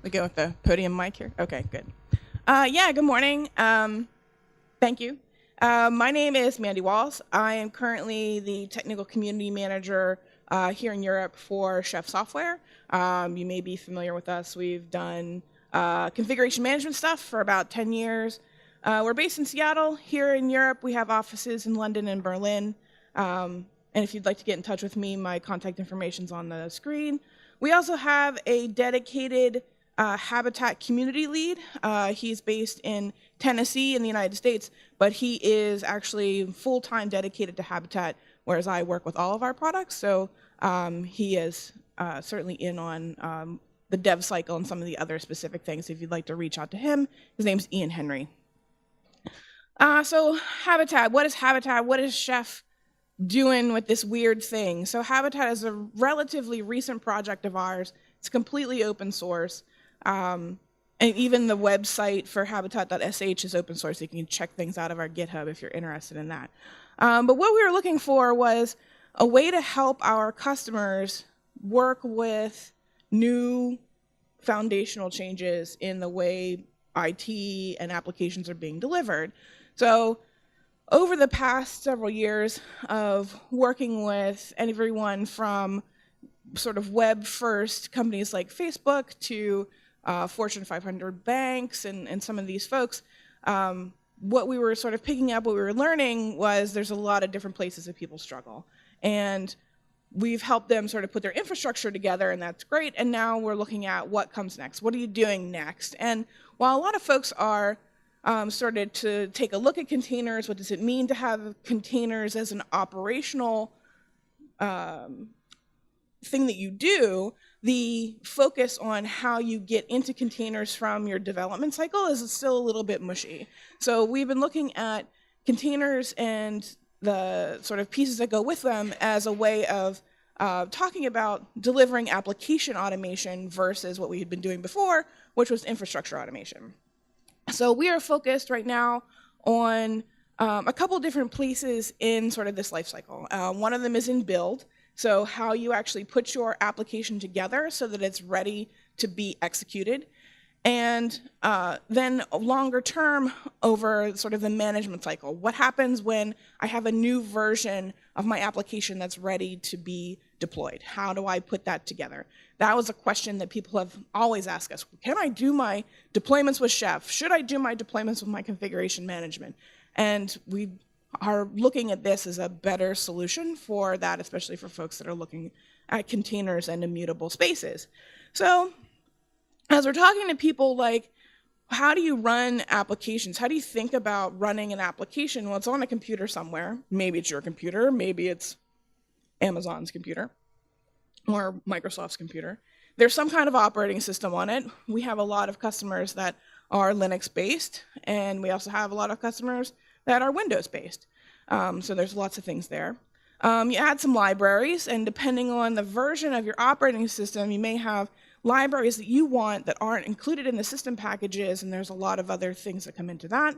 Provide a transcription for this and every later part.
We go with the podium mic here? Okay, good. Yeah, good morning. Thank you. My name is Mandi Walls. I am currently the technical community manager here in Europe for Chef Software. You may be familiar with us. We've done configuration management stuff for about 10 years. We're based in Seattle. Here in Europe, we have offices in London and Berlin. And if you'd like to get in touch with me, my contact information's on the screen. We also have a dedicated Habitat community lead. He's based in Tennessee in the United States, but he is actually full-time dedicated to Habitat, whereas I work with all of our products. So he is certainly in on the dev cycle and some of the other specific things. If you'd like to reach out to him, his name's Ian Henry. So Habitat, what is Habitat? What is Chef doing with this weird thing? So Habitat is a relatively recent project of ours. It's completely open source. And even the website for habitat.sh is open source, so you can check things out of our GitHub if you're interested in that. But what we were looking for was a way to help our customers work with new foundational changes in the way IT and applications are being delivered. So over the past several years of working with everyone from sort of web-first companies like Facebook to Fortune 500 banks and some of these folks, what we were sort of picking up, what we were learning was there's a lot of different places that people struggle. And we've helped them sort of put their infrastructure together, and that's great. And now we're looking at what comes next. What are you doing next? And while a lot of folks are started to take a look at containers, what does it mean to have containers as an operational thing that you do, the focus on how you get into containers from your development cycle is still a little bit mushy. So we've been looking at containers and the sort of pieces that go with them as a way of talking about delivering application automation versus what we had been doing before, which was infrastructure automation. So we are focused right now on a couple different places in sort of this life cycle. One of them is in build. So how you actually put your application together so that it's ready to be executed. And then longer term over sort of the management cycle. What happens when I have a new version of my application that's ready to be deployed? How do I put that together? That was a question that people have always asked us. Can I do my deployments with Chef? Should I do my deployments with my configuration management? And we are looking at this as a better solution for that, especially for folks that are looking at containers and immutable spaces. So as we're talking to people like, how do you run applications? How do you think about running an application? Well, it's on a computer somewhere. Maybe it's your computer, maybe it's Amazon's computer or Microsoft's computer. There's some kind of operating system on it. We have a lot of customers that are Linux-based, and we also have a lot of customers that are Windows-based. So there's lots of things there. You add some libraries, and depending on the version of your operating system, you may have libraries that you want that aren't included in the system packages, and there's a lot of other things that come into that.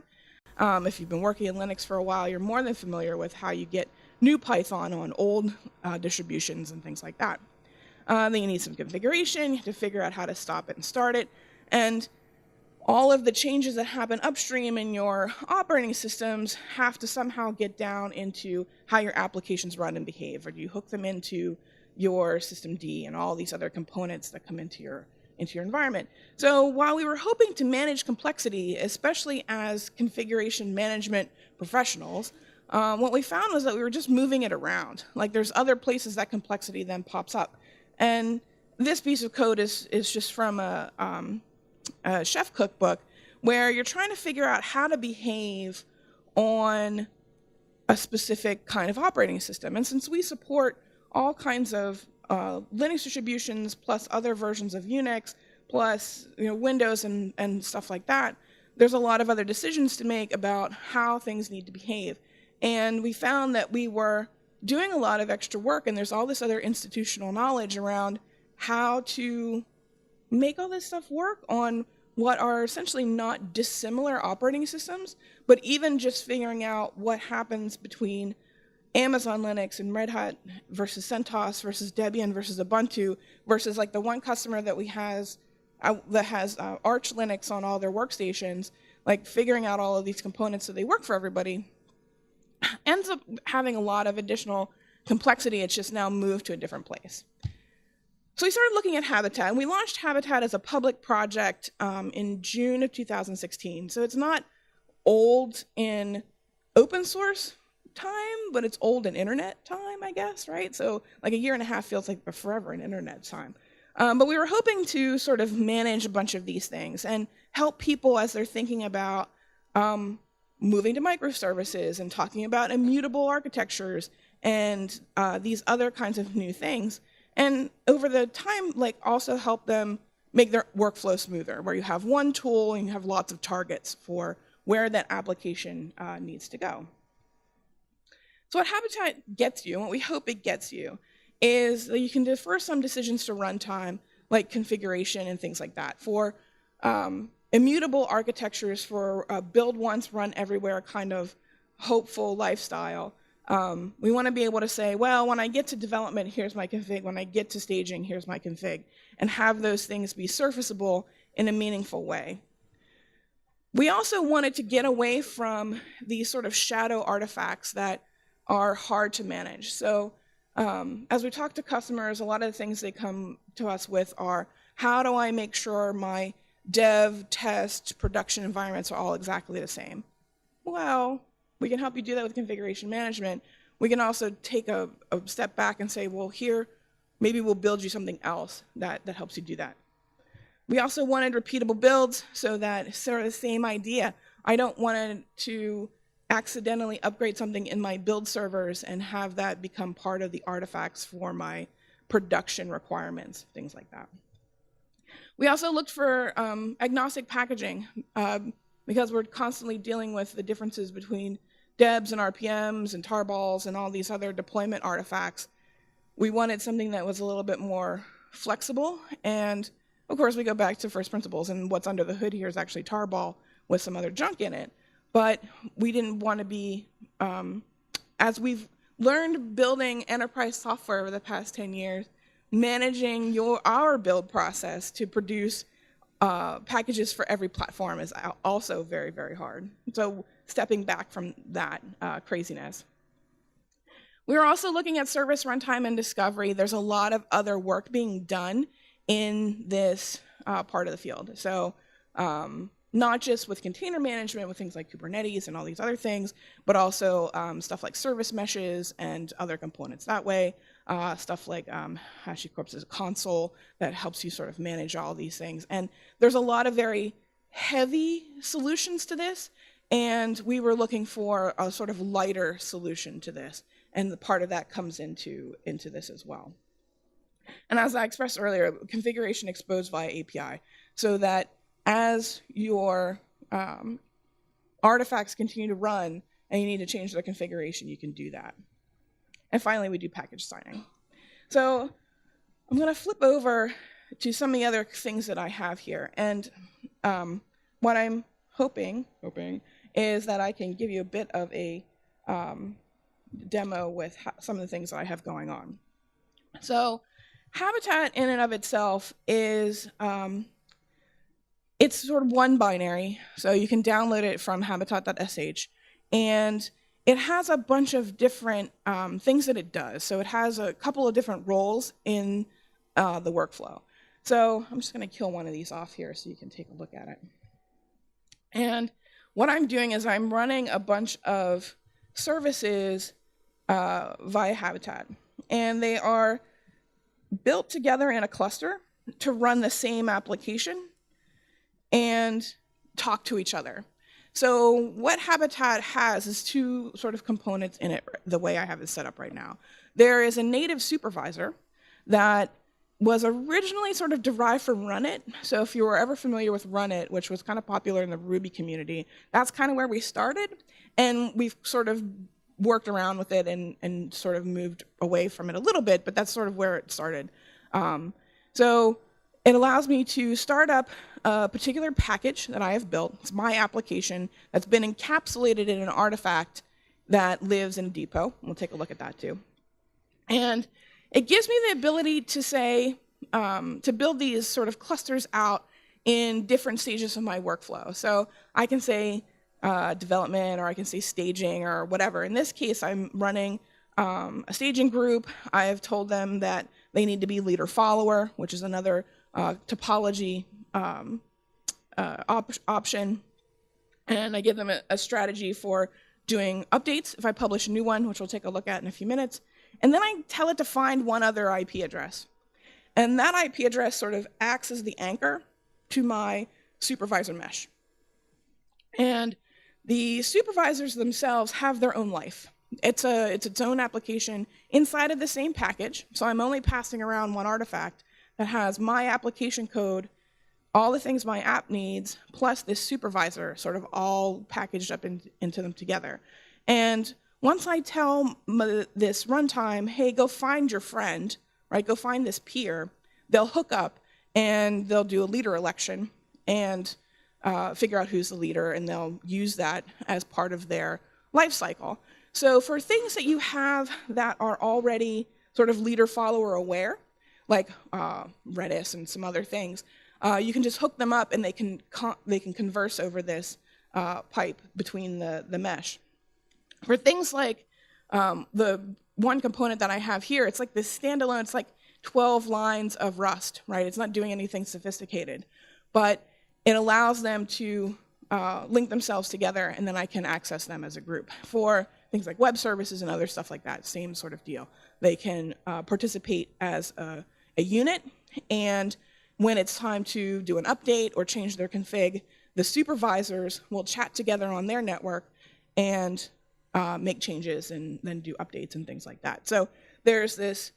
If you've been working in Linux for a while, you're more than familiar with how you get new Python on old distributions and things like that. Then you need some configuration. You have to figure out how to stop it and start it. And all of the changes that happen upstream in your operating systems have to somehow get down into how your applications run and behave, or do you hook them into your systemd and all these other components that come into your environment. So while we were hoping to manage complexity, especially as configuration management professionals, what we found was that we were just moving it around. Like there's other places that complexity then pops up. And this piece of code is just from a chef cookbook where you're trying to figure out how to behave on a specific kind of operating system. And since we support all kinds of Linux distributions plus other versions of Unix plus Windows and stuff like that, there's a lot of other decisions to make about how things need to behave. And we found that we were doing a lot of extra work, and there's all this other institutional knowledge around how to make all this stuff work on what are essentially not dissimilar operating systems, but even just figuring out what happens between Amazon Linux and Red Hat versus CentOS versus Debian versus Ubuntu versus like the one customer that we has that has Arch Linux on all their workstations, like figuring out all of these components so they work for everybody, ends up having a lot of additional complexity. It's just now moved to a different place. So we started looking at Habitat, and we launched Habitat as a public project in June of 2016. So it's not old in open source time, but it's old in internet time, I guess, right? So like a year and a half feels like forever in internet time. But we were hoping to sort of manage a bunch of these things and help people as they're thinking about moving to microservices and talking about immutable architectures and these other kinds of new things. And over the time, like also help them make their workflow smoother, where you have one tool and you have lots of targets for where that application needs to go. So what Habitat gets you, and what we hope it gets you, is that you can defer some decisions to runtime, like configuration and things like that. For immutable architectures, for build once, run everywhere kind of hopeful lifestyle, we want to be able to say, well, when I get to development, here's my config. When I get to staging, here's my config. And have those things be surfaceable in a meaningful way. We also wanted to get away from these sort of shadow artifacts that are hard to manage. So as we talk to customers, a lot of the things they come to us with are, how do I make sure my dev, test, production environments are all exactly the same? Well, we can help you do that with configuration management. We can also take a step back and say, well, here, maybe we'll build you something else that helps you do that. We also wanted repeatable builds, so that sort of the same idea. I don't want to accidentally upgrade something in my build servers and have that become part of the artifacts for my production requirements, things like that. We also looked for agnostic packaging because we're constantly dealing with the differences between debs and RPMs and tarballs and all these other deployment artifacts. We wanted something that was a little bit more flexible, and of course we go back to first principles, and what's under the hood here is actually tarball with some other junk in it. But we didn't want to be, as we've learned building enterprise software over the past 10 years, managing our build process to produce packages for every platform is also very, very hard. So stepping back from that craziness. We were also looking at service runtime and discovery. There's a lot of other work being done in this part of the field. So not just with container management, with things like Kubernetes and all these other things, but also stuff like service meshes and other components that way. Stuff like HashiCorp's is a console that helps you sort of manage all these things. And there's a lot of very heavy solutions to this, and we were looking for a sort of lighter solution to this. And the part of that comes into this as well. And as I expressed earlier, configuration exposed via API, so that as your artifacts continue to run and you need to change their configuration, you can do that. And finally, we do package signing. So I'm going to flip over to some of the other things that I have here. And what I'm hoping is that I can give you a bit of a demo with some of the things that I have going on. So Habitat in and of itself is, it's sort of one binary. So you can download it from habitat.sh. And it has a bunch of different things that it does. So it has a couple of different roles in the workflow. So I'm just going to kill one of these off here so you can take a look at it. And what I'm doing is I'm running a bunch of services via Habitat. And they are built together in a cluster to run the same application and talk to each other. So what Habitat has is two sort of components in it, the way I have it set up right now. There is a native supervisor that was originally sort of derived from Runit. So if you were ever familiar with Runit, which was kind of popular in the Ruby community, that's kind of where we started. And we've sort of worked around with it and sort of moved away from it a little bit, but that's sort of where it started. So it allows me to start up a particular package that I have built. It's my application that's been encapsulated in an artifact that lives in a depot. We'll take a look at that too. And it gives me the ability to say, to build these sort of clusters out in different stages of my workflow. So I can say development, or I can say staging, or whatever. In this case, I'm running a staging group. I have told them that they need to be leader follower, which is another topology option. And I give them a strategy for doing updates if I publish a new one, which we'll take a look at in a few minutes. And then I tell it to find one other IP address. And that IP address sort of acts as the anchor to my supervisor mesh. And the supervisors themselves have their own life. It's its own application inside of the same package. So I'm only passing around one artifact that has my application code, all the things my app needs, plus this supervisor sort of all packaged up into them together. And once I tell this runtime, hey, go find your friend, right? Go find this peer, they'll hook up and they'll do a leader election and figure out who's the leader, and they'll use that as part of their life cycle. So for things that you have that are already sort of leader follower aware, like Redis and some other things, you can just hook them up and they can converse over this pipe between the mesh. For things like the one component that I have here, it's like this standalone, it's like 12 lines of Rust, right? It's not doing anything sophisticated, but it allows them to link themselves together, and then I can access them as a group. For things like web services and other stuff like that, same sort of deal. They can participate as a unit, and when it's time to do an update or change their config, the supervisors will chat together on their network and make changes and then do updates and things like that. So there's this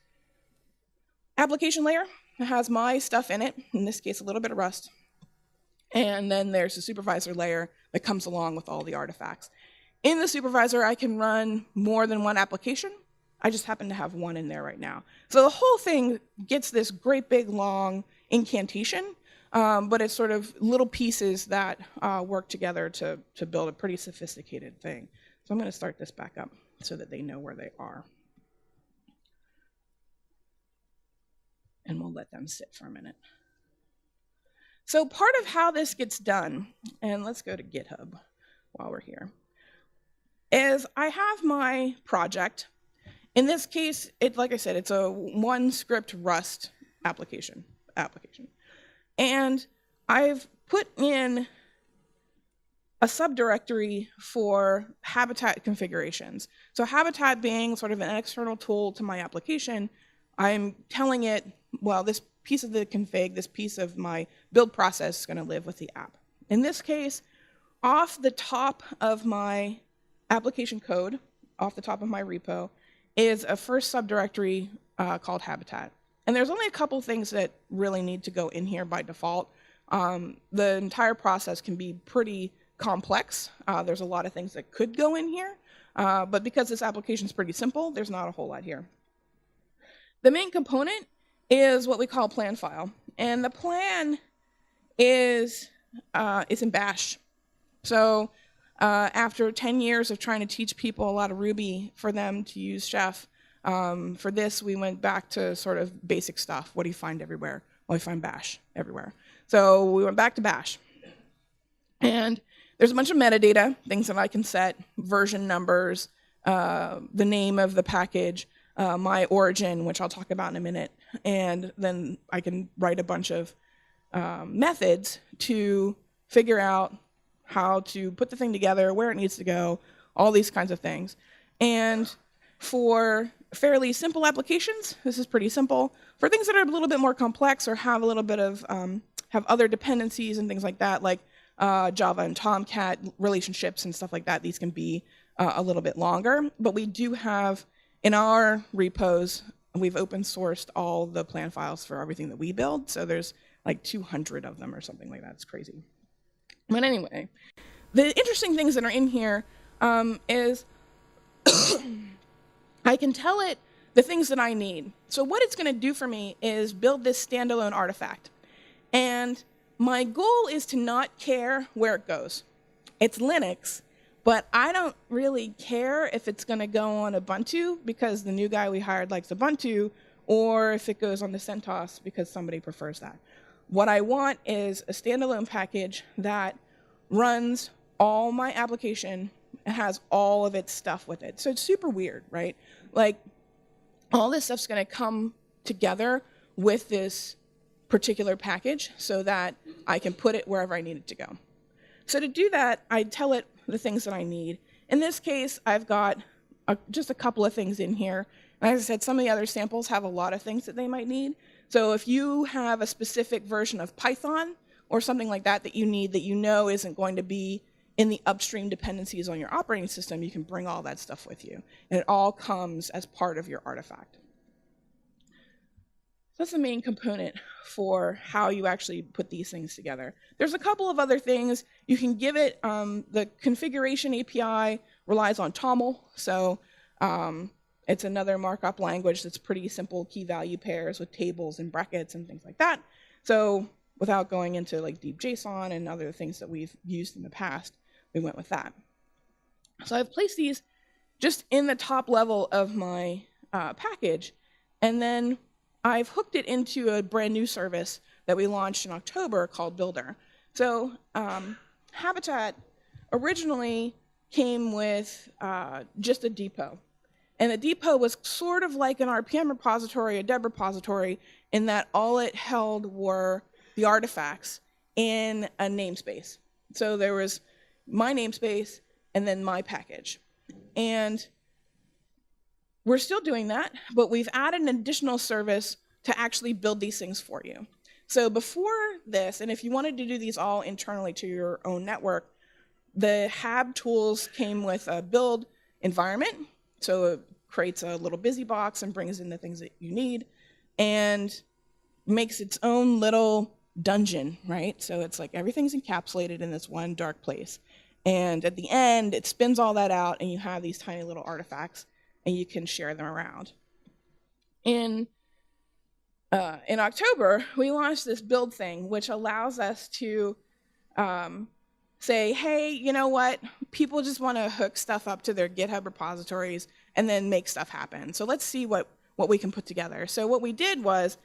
application layer that has my stuff in it, in this case a little bit of Rust, and then there's a supervisor layer that comes along with all the artifacts. In the supervisor, I can run more than one application. I just happen to have one in there right now. So the whole thing gets this great big long incantation, but it's sort of little pieces that work together to build a pretty sophisticated thing. So I'm going to start this back up so that they know where they are. And we'll let them sit for a minute. So part of how this gets done, and let's go to GitHub while we're here, is I have my project. In this case, like I said, it's a one script Rust application. And I've put in a subdirectory for Habitat configurations. So Habitat being sort of an external tool to my application, I'm telling it, well, this piece of the config, this piece of my build process is going to live with the app. In this case, off the top of my application code, off the top of my repo, is a first subdirectory called Habitat. And there's only a couple things that really need to go in here by default. The entire process can be pretty complex. There's a lot of things that could go in here, but because this application is pretty simple, there's not a whole lot here. The main component is what we call a plan file, and the plan is in Bash. So after 10 years of trying to teach people a lot of Ruby for them to use Chef, for this we went back to sort of basic stuff. What do you find everywhere? Well, you find Bash everywhere. So we went back to Bash. And there's a bunch of metadata, things that I can set, version numbers, the name of the package, my origin, which I'll talk about in a minute, and then I can write a bunch of methods to figure out how to put the thing together, where it needs to go, all these kinds of things. And for fairly simple applications, this is pretty simple. For things that are a little bit more complex or have a little bit of, have other dependencies and things like that, like Java and Tomcat relationships and stuff like that, these can be a little bit longer. But we do have, in our repos, we've open sourced all the plan files for everything that we build. So there's like 200 of them or something like that. It's crazy. But anyway, the interesting things that are in here is I can tell it the things that I need. So what it's going to do for me is build this standalone artifact. And my goal is to not care where it goes. It's Linux, but I don't really care if it's going to go on Ubuntu because the new guy we hired likes Ubuntu, or if it goes on the CentOS because somebody prefers that. what I want is a standalone package that runs all my application and has all of its stuff with it. So it's super weird, right? Like, all this stuff's going to come together with this particular package so that I can put it wherever I need it to go. So to do that, I tell it the things that I need. In this case, I've got just a couple of things in here. And as I said, some of the other samples have a lot of things that they might need. So if you have a specific version of Python or something like that that you need that you know isn't going to be in the upstream dependencies on your operating system, you can bring all that stuff with you. And it all comes as part of your artifact. So that's the main component for how you actually put these things together. There's a couple of other things. You can give it, the configuration API relies on TOML. So it's another markup language that's pretty simple key value pairs with tables and brackets and things like that. So without going into like deep JSON and other things that we've used in the past, we went with that. So I've placed these just in the top level of my package, and then I've hooked it into a brand new service that we launched in October called Builder. So Habitat originally came with just a depot. And the depot was sort of like an RPM repository, a deb repository, in that all it held were the artifacts in a namespace. So there was my namespace and then my package. And we're still doing that, but we've added an additional service to actually build these things for you. So before this, and if you wanted to do these all internally to your own network, the Hab tools came with a build environment. So it creates a little busy box and brings in the things that you need and makes its own little dungeon, right? So it's like everything's encapsulated in this one dark place. And at the end, it spins all that out and you have these tiny little artifacts and you can share them around. In October, we launched this build thing, which allows us to say, hey, you know what? People just want to hook stuff up to their GitHub repositories and then make stuff happen. So let's see what we can put together. So what we did was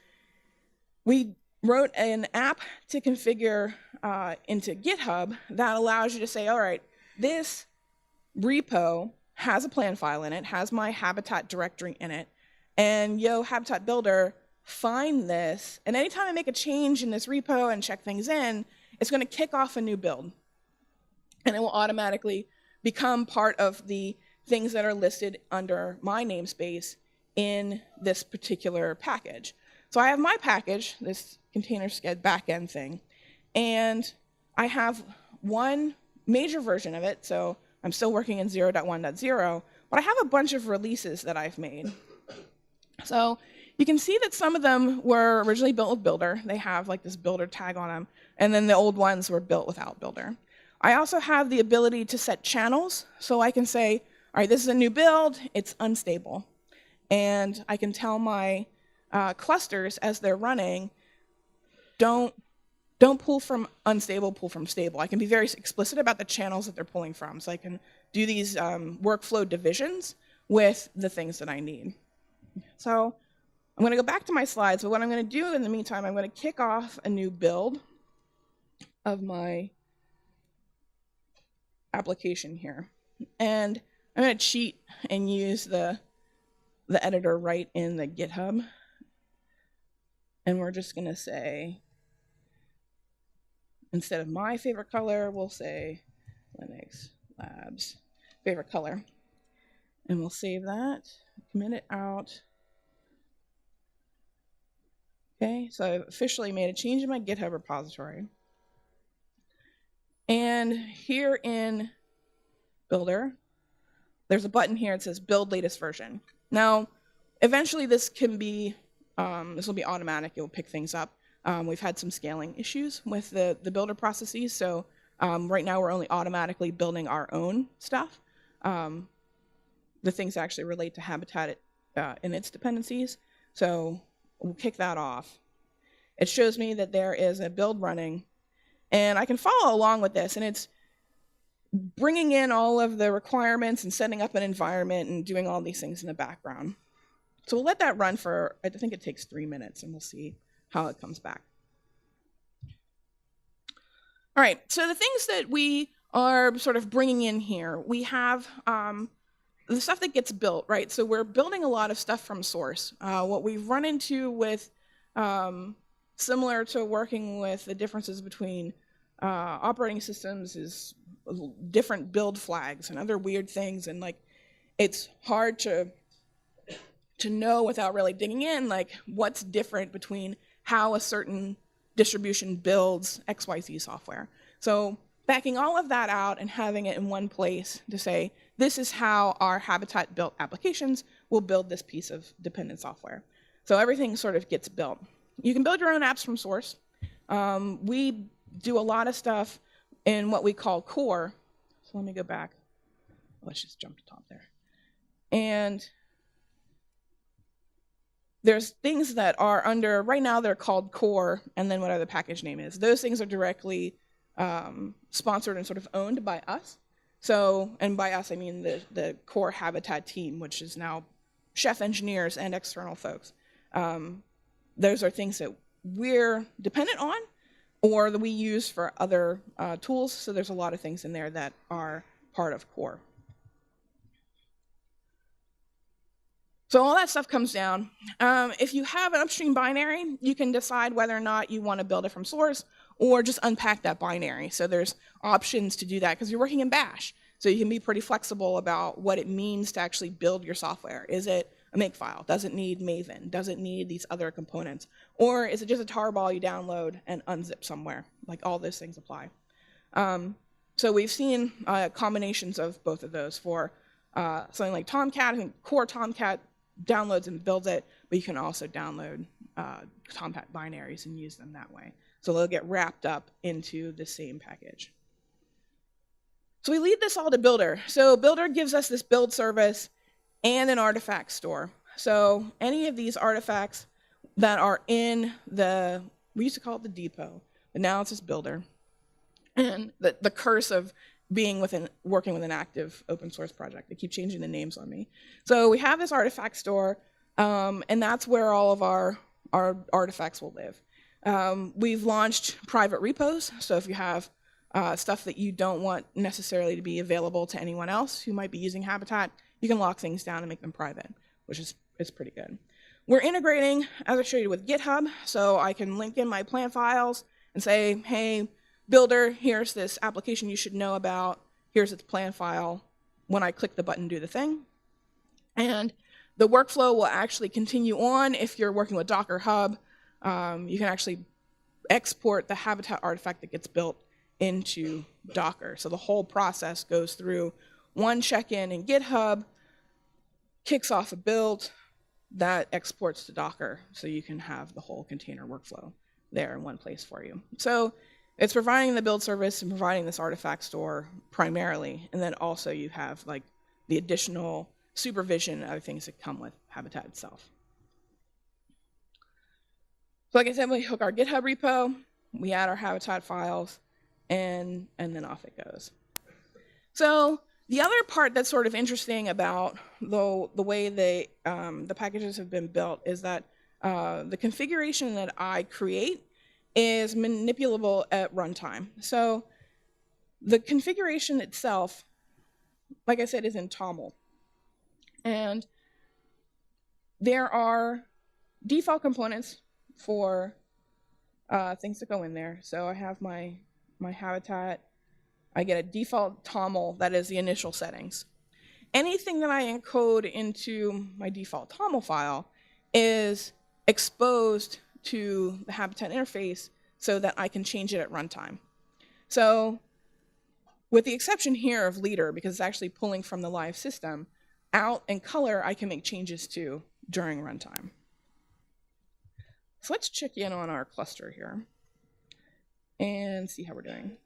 we wrote an app to configure into GitHub that allows you to say, all right, this repo has a plan file in it, has my Habitat directory in it, and yo, Habitat Builder, find this, and anytime I make a change in this repo and check things in, it's going to kick off a new build. And it will automatically become part of the things that are listed under my namespace in this particular package. So I have my package, this container sched backend thing, and I have one major version of it, so I'm still working in 0.1.0, but I have a bunch of releases that I've made. So you can see that some of them were originally built with Builder. They have like this Builder tag on them, and then the old ones were built without Builder. I also have the ability to set channels, so I can say, all right, this is a new build, it's unstable. And I can tell my clusters as they're running, don't pull from unstable, pull from stable. I can be very explicit about the channels that they're pulling from, so I can do these workflow divisions with the things that I need. So I'm going to go back to my slides, but what I'm going to do in the meantime, I'm going to kick off a new build of my application here. And I'm going to cheat and use the editor right in the GitHub. And we're just going to say, instead of my favorite color, we'll say LinuxLab's favorite color. And we'll save that, commit it out. Okay, so I've officially made a change in my GitHub repository. And here in Builder, there's a button here that says Build Latest Version. Now, eventually this can be, this will be automatic, it will pick things up. We've had some scaling issues with the Builder processes, so right now we're only automatically building our own stuff. The things that actually relate to Habitat and its dependencies, so we'll kick that off. It shows me that there is a build running, and I can follow along with this, and it's bringing in all of the requirements and setting up an environment and doing all these things in the background. So we'll let that run for, I think it takes 3 minutes, and we'll see how it comes back. All right, so the things that we are sort of bringing in here, we have the stuff that gets built, right? So we're building a lot of stuff from source. What we've run into with, similar to working with the differences between operating systems, is different build flags and other weird things, and like it's hard to know without really digging in, like what's different between how a certain distribution builds XYZ software. So backing all of that out and having it in one place to say, this is how our Habitat built applications will build this piece of dependent software. So everything sort of gets built. You can build your own apps from source. We do a lot of stuff in what we call core. So let me go back. Let's just jump to top there. And there's things that are under, right now they're called core, and then whatever the package name is. Those things are directly sponsored and sort of owned by us. So, and by us I mean the core Habitat team, which is now chef engineers and external folks. Those are things that we're dependent on or that we use for other tools. So there's a lot of things in there that are part of core. So all that stuff comes down. If you have an upstream binary, you can decide whether or not you want to build it from source or just unpack that binary. So there's options to do that because you're working in Bash. So you can be pretty flexible about what it means to actually build your software. Is it a makefile? Does it need Maven? Does it need these other components? Or is it just a tarball you download and unzip somewhere? Like all those things apply. So we've seen combinations of both of those for something like Tomcat. I think core Tomcat downloads and builds it, but you can also download Tomcat binaries and use them that way. So they'll get wrapped up into the same package. So we lead this all to Builder. So Builder gives us this build service and an artifact store. So any of these artifacts that are in the, we used to call it the depot, but now it's just Builder. And the curse of being working with an active open source project. They keep changing the names on me. So we have this artifact store, and that's where all of our artifacts will live. We've launched private repos, so if you have stuff that you don't want necessarily to be available to anyone else who might be using Habitat, you can lock things down and make them private, which is pretty good. We're integrating, as I showed you, with GitHub, so I can link in my plant files and say, hey, Builder, here's this application you should know about. Here's its plan file. When I click the button, do the thing. And the workflow will actually continue on if you're working with Docker Hub. You can actually export the Habitat artifact that gets built into Docker. So the whole process goes through one check-in in GitHub, kicks off a build, that exports to Docker, so you can have the whole container workflow there in one place for you. So it's providing the build service and providing this artifact store primarily, and then also you have like the additional supervision and other things that come with Habitat itself. So like I said, we hook our GitHub repo, we add our Habitat files, and then off it goes. So the other part that's sort of interesting about the way the packages have been built is that the configuration that I create is manipulable at runtime. So the configuration itself, like I said, is in TOML. And there are default components for things that go in there. So I have my Habitat. I get a default TOML that is the initial settings. Anything that I encode into my default TOML file is exposed to the Habitat interface so that I can change it at runtime. So with the exception here of leader, because it's actually pulling from the live system, out and color I can make changes to during runtime. So let's check in on our cluster here and see how we're doing.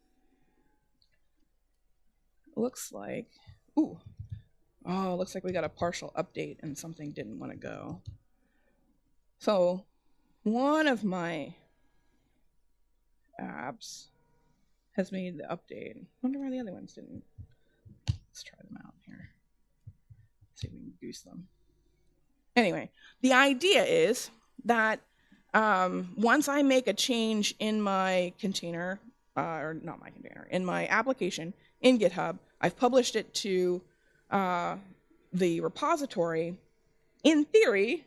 Looks like, looks like we got a partial update and something didn't want to go. So one of my apps has made the update. I wonder why the other ones didn't. Let's try them out here. See if we can goose them. Anyway, the idea is that once I make a change in my container, or not my container, in my application in GitHub. I've published it to the repository. In theory,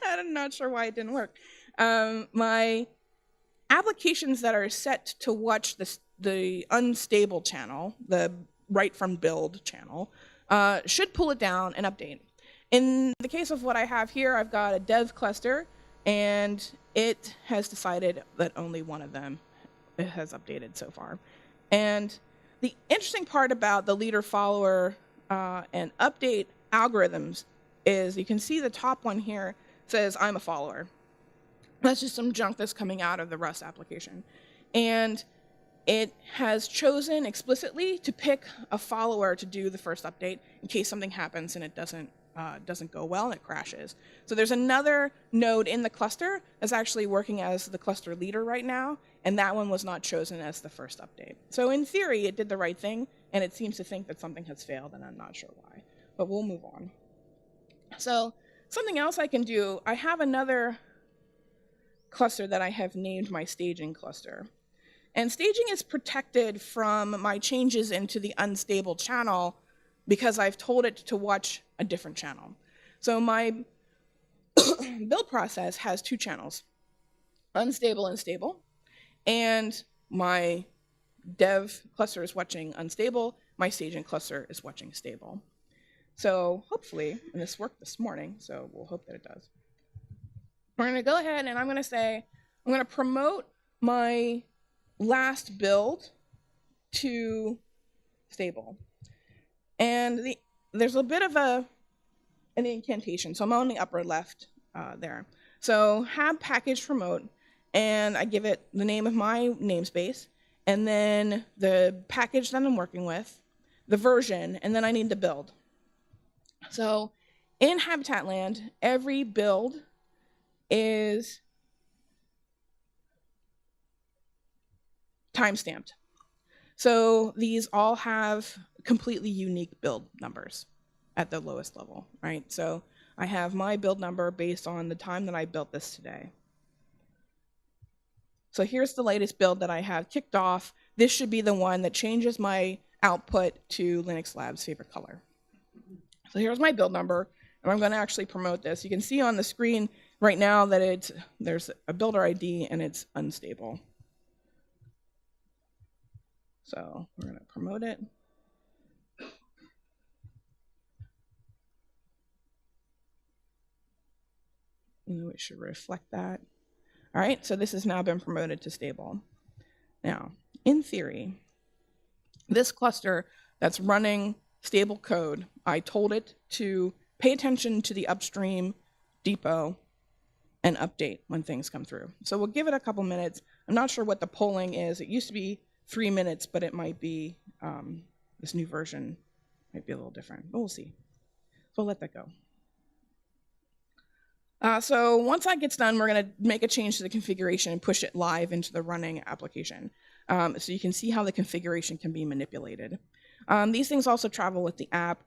I'm not sure why it didn't work. My applications that are set to watch the unstable channel, the write from build channel, should pull it down and update. In the case of what I have here, I've got a dev cluster, and it has decided that only one of them has updated so far. And the interesting part about the leader follower and update algorithms is you can see the top one here says I'm a follower. That's just some junk that's coming out of the Rust application. And it has chosen explicitly to pick a follower to do the first update in case something happens and it doesn't go well and it crashes. So there's another node in the cluster that's actually working as the cluster leader right now, and that one was not chosen as the first update. So in theory, it did the right thing, and it seems to think that something has failed, and I'm not sure why. But we'll move on. So something else I can do, I have another cluster that I have named my staging cluster. And staging is protected from my changes into the unstable channel because I've told it to watch a different channel. So my build process has two channels, unstable and stable. And my dev cluster is watching unstable, my staging cluster is watching stable. So hopefully, and this worked this morning, so we'll hope that it does. We're gonna go ahead and I'm gonna promote my last build to stable. And there's a bit of an incantation, so I'm on the upper left there. So have package promote, and I give it the name of my namespace, and then the package that I'm working with, the version, and then I need to build. So in Habitat land, every build is timestamped. So these all have completely unique build numbers at the lowest level, right? So I have my build number based on the time that I built this today. So here's the latest build that I have kicked off. This should be the one that changes my output to LinuxLab's favorite color. So here's my build number, and I'm going to actually promote this. You can see on the screen right now that there's a builder ID and it's unstable. So we're going to promote it. And it should reflect that. All right, so this has now been promoted to stable. Now, in theory, this cluster that's running stable code, I told it to pay attention to the upstream depot and update when things come through. So we'll give it a couple minutes. I'm not sure what the polling is. It used to be 3 minutes, but it might be, this new version might be a little different, but we'll see. So we'll let that go. So once that gets done, we're going to make a change to the configuration and push it live into the running application. So you can see how the configuration can be manipulated. These things also travel with the app.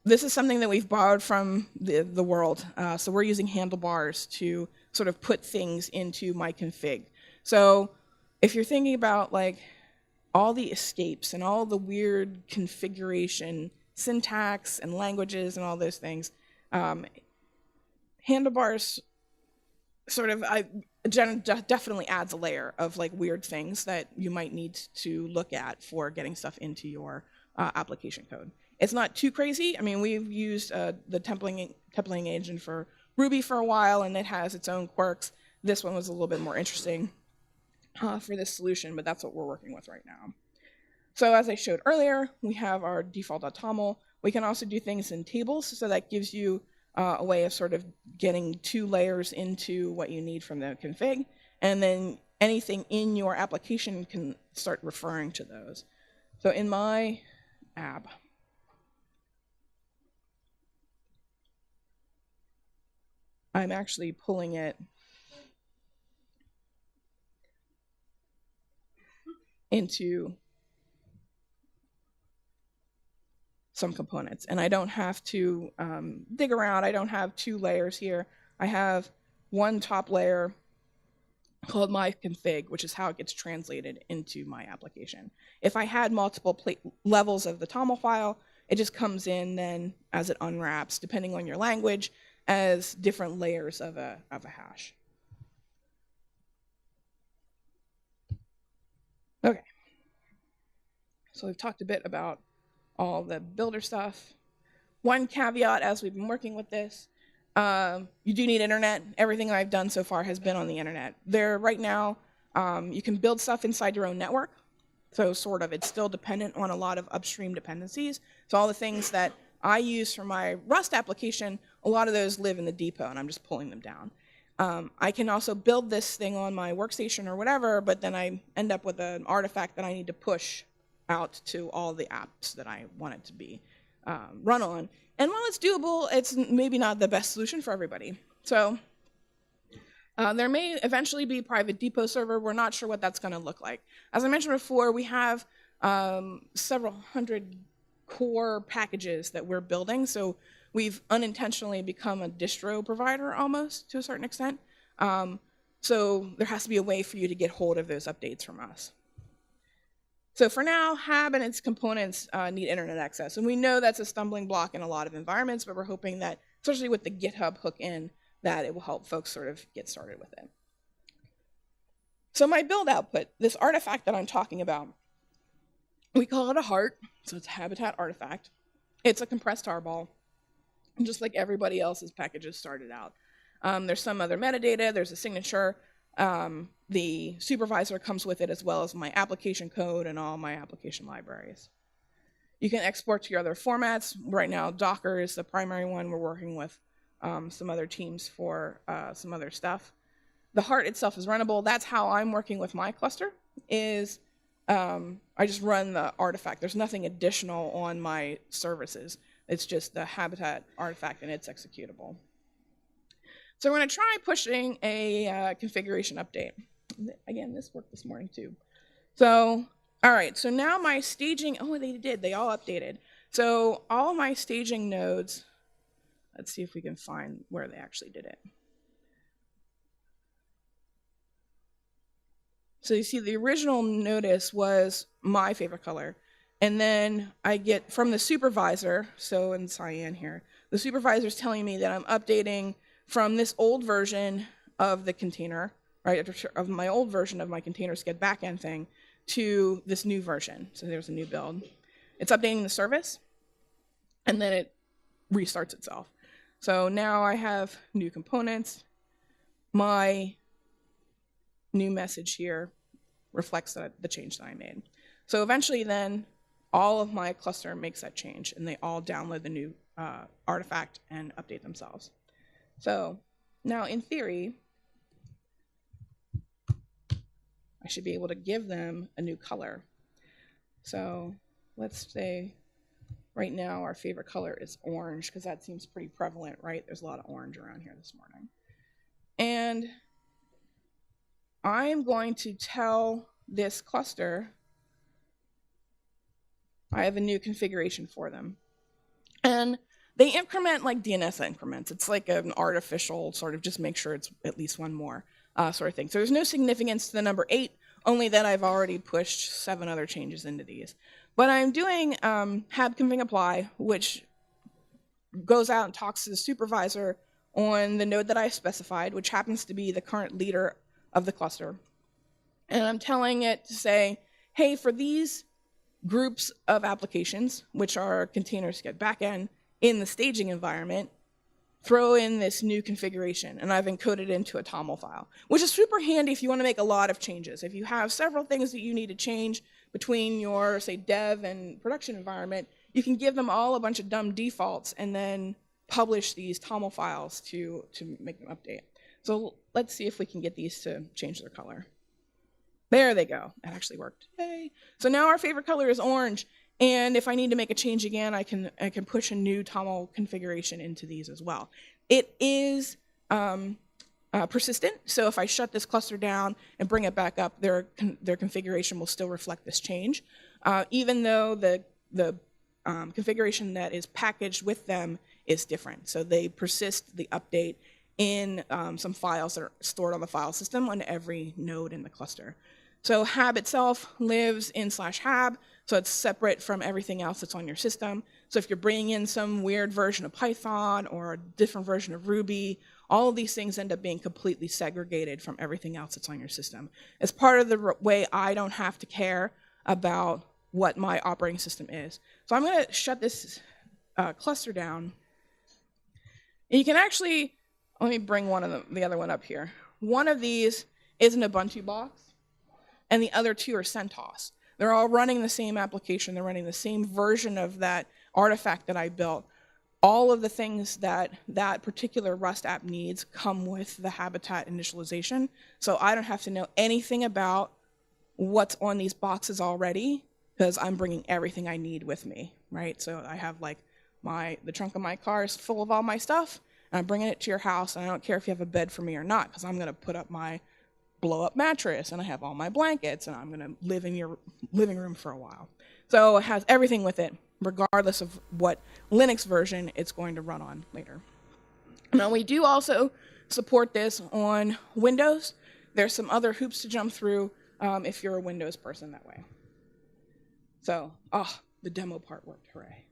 This is something that we've borrowed from the world. So we're using handlebars to sort of put things into my config. So if you're thinking about like all the escapes and all the weird configuration, syntax and languages and all those things, handlebars sort of definitely adds a layer of like weird things that you might need to look at for getting stuff into your application code. It's not too crazy. I mean, we've used the templating engine for Ruby for a while, and it has its own quirks. This one was a little bit more interesting for this solution, but that's what we're working with right now. So as I showed earlier, we have our default.toml. We can also do things in tables, so that gives you a way of sort of getting 2 layers into what you need from the config, and then anything in your application can start referring to those. So in my app, I'm actually pulling it into some components, and I don't have to dig around. I don't have 2 layers here. I have one top layer called myconfig, which is how it gets translated into my application. If I had multiple levels of the TOML file, it just comes in then as it unwraps, depending on your language, as different layers of a hash. Okay. So we've talked a bit about all the builder stuff. One caveat as we've been working with this, you do need internet. Everything I've done so far has been on the internet. Right now, you can build stuff inside your own network. So sort of, it's still dependent on a lot of upstream dependencies. So all the things that I use for my Rust application, a lot of those live in the depot, and I'm just pulling them down. I can also build this thing on my workstation or whatever, but then I end up with an artifact that I need to push out to all the apps that I want it to be run on. And while it's doable, it's maybe not the best solution for everybody. So there may eventually be a private depot server. We're not sure what that's going to look like. As I mentioned before, we have several hundred core packages that we're building. So we've unintentionally become a distro provider almost to a certain extent. So there has to be a way for you to get hold of those updates from us. So for now, Hab and its components need internet access. And we know that's a stumbling block in a lot of environments, but we're hoping that, especially with the GitHub hook in, that it will help folks sort of get started with it. So my build output, this artifact that I'm talking about, we call it a heart, so it's a habitat artifact. It's a compressed tarball, just like everybody else's packages started out. There's some other metadata, there's a signature. The supervisor comes with it, as well as my application code and all my application libraries. You can export to your other formats. Right now, Docker is the primary one. We're working with some other teams for some other stuff. The heart itself is runnable. That's how I'm working with my cluster, is I just run the artifact. There's nothing additional on my services. It's just the habitat artifact and it's executable. So we're going to try pushing a configuration update. Again, this worked this morning too. So, all right, so now my staging, oh, they did, they all updated. So all my staging nodes, let's see if we can find where they actually did it. So you see the original notice was my favorite color. And then I get from the supervisor, so in cyan here, the supervisor is telling me that I'm updating from this old version of the container, right, of my old version of my container sched backend thing to this new version. So there's a new build. It's updating the service, and then it restarts itself. So now I have new components. My new message here reflects the change that I made. So eventually then, all of my cluster makes that change, and they all download the new artifact and update themselves. So now in theory, I should be able to give them a new color. So let's say right now our favorite color is orange, because that seems pretty prevalent, right? There's a lot of orange around here this morning. And I'm going to tell this cluster I have a new configuration for them. And they increment like DNS increments. It's like an artificial sort of just make sure it's at least one more sort of thing. So there's no significance to the number 8, only that I've already pushed 7 other changes into these. But I'm doing hab config apply, which goes out and talks to the supervisor on the node that I specified, which happens to be the current leader of the cluster. And I'm telling it to say, hey, for these groups of applications, which are containers sched backend in the staging environment, throw in this new configuration, and I've encoded it into a TOML file, which is super handy if you want to make a lot of changes. If you have several things that you need to change between your, say, dev and production environment, you can give them all a bunch of dumb defaults and then publish these TOML files to make them update. So let's see if we can get these to change their color. There they go. That actually worked. Yay. So now our favorite color is orange. And if I need to make a change again, I can push a new TOML configuration into these as well. It is persistent. So if I shut this cluster down and bring it back up, their configuration will still reflect this change. Even though the configuration that is packaged with them is different. So they persist the update in some files that are stored on the file system on every node in the cluster. So hab itself lives in /hab, so it's separate from everything else that's on your system. So if you're bringing in some weird version of Python or a different version of Ruby, all of these things end up being completely segregated from everything else that's on your system. It's part of the way I don't have to care about what my operating system is. So I'm going to shut this cluster down. And you can actually, let me bring the other one up here. One of these is an Ubuntu box, and the other two are CentOS. They're all running the same application. They're running the same version of that artifact that I built. All of the things that that particular Rust app needs come with the Habitat initialization. So I don't have to know anything about what's on these boxes already, because I'm bringing everything I need with me, right? So I have like the trunk of my car is full of all my stuff, and I'm bringing it to your house, and I don't care if you have a bed for me or not, because I'm going to put up my blow-up mattress, and I have all my blankets, and I'm going to live in your living room for a while. So it has everything with it, regardless of what Linux version it's going to run on later. Now, we do also support this on Windows. There's some other hoops to jump through if you're a Windows person that way. So, the demo part worked, hooray.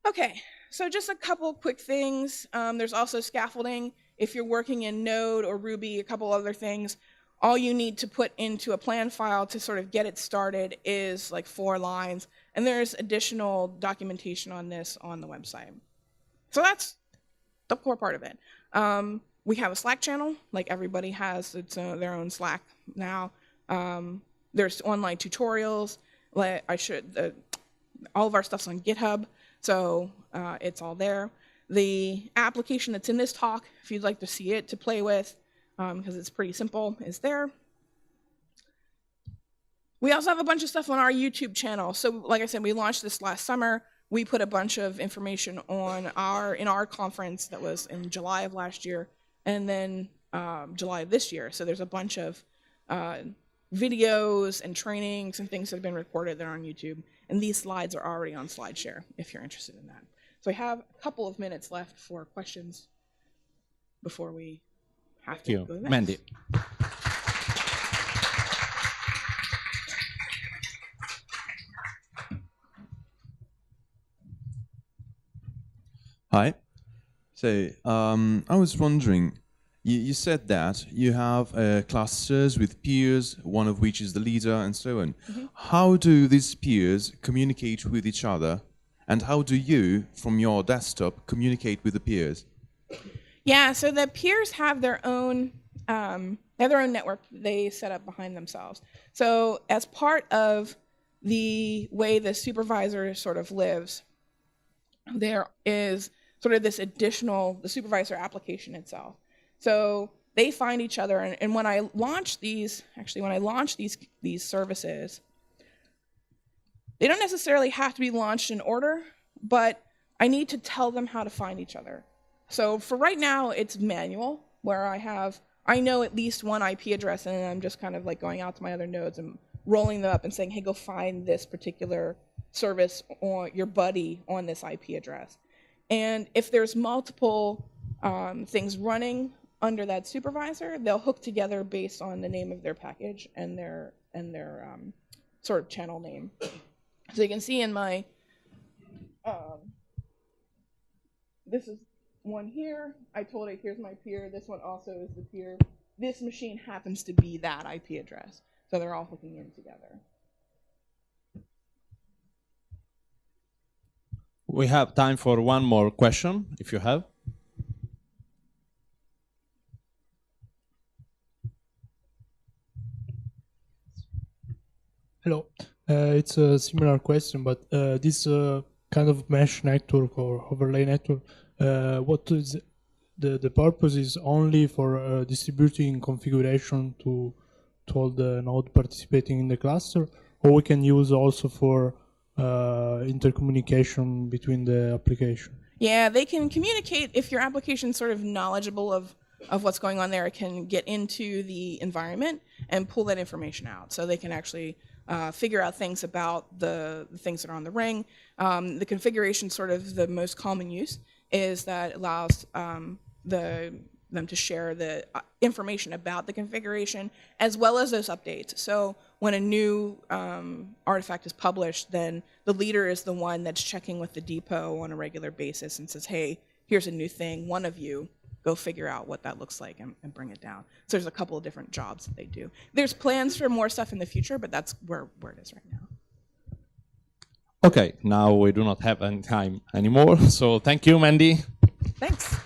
Okay, so just a couple quick things. There's also scaffolding. If you're working in Node or Ruby, a couple other things, all you need to put into a plan file to sort of get it started is like 4 lines, and there's additional documentation on this on the website. So that's the core part of it. We have a Slack channel, like everybody has their own Slack now. There's online tutorials. All of our stuff's on GitHub, so it's all there. The application that's in this talk, if you'd like to see it to play with, because it's pretty simple, is there. We also have a bunch of stuff on our YouTube channel. So like I said, we launched this last summer. We put a bunch of information on in our conference that was in July of last year, and then July of this year. So there's a bunch of videos and trainings and things that have been recorded that are on YouTube. And these slides are already on SlideShare if you're interested in that. So I have a couple of minutes left for questions before we have to go to the next. Mandi. Hi. So I was wondering, you said that you have clusters with peers, one of which is the leader and so on. Mm-hmm. How do these peers communicate with each other? And how do you, from your desktop, communicate with the peers? Yeah, so the peers have their own network they set up behind themselves. So as part of the way the supervisor sort of lives, there is sort of this additional, the supervisor application itself. So they find each other, and when I launch these services, they don't necessarily have to be launched in order, but I need to tell them how to find each other. So for right now, it's manual, where I know at least one IP address, and I'm just kind of like going out to my other nodes and rolling them up and saying, hey, go find this particular service or your buddy on this IP address. And if there's multiple things running under that supervisor, they'll hook together based on the name of their package and their sort of channel name. So you can see in my, this is one here. I told it, here's my peer. This one also is the peer. This machine happens to be that IP address. So they're all hooking in together. We have time for one more question, if you have. Hello. It's a similar question, but this kind of mesh network or overlay network, what is the purpose is only for distributing configuration to all the node participating in the cluster, or we can use also for intercommunication between the application? Yeah, they can communicate if your application's sort of knowledgeable of what's going on there. It can get into the environment and pull that information out. So they can actually figure out things about the things that are on the ring. The configuration, sort of the most common use, is that it allows them to share the information about the configuration as well as those updates. So when a new artifact is published, then the leader is the one that's checking with the depot on a regular basis and says, hey, here's a new thing. One of you go figure out what that looks like and bring it down. So there's a couple of different jobs that they do. There's plans for more stuff in the future, but that's where it is right now. Okay, now we do not have any time anymore. So thank you, Mandi. Thanks.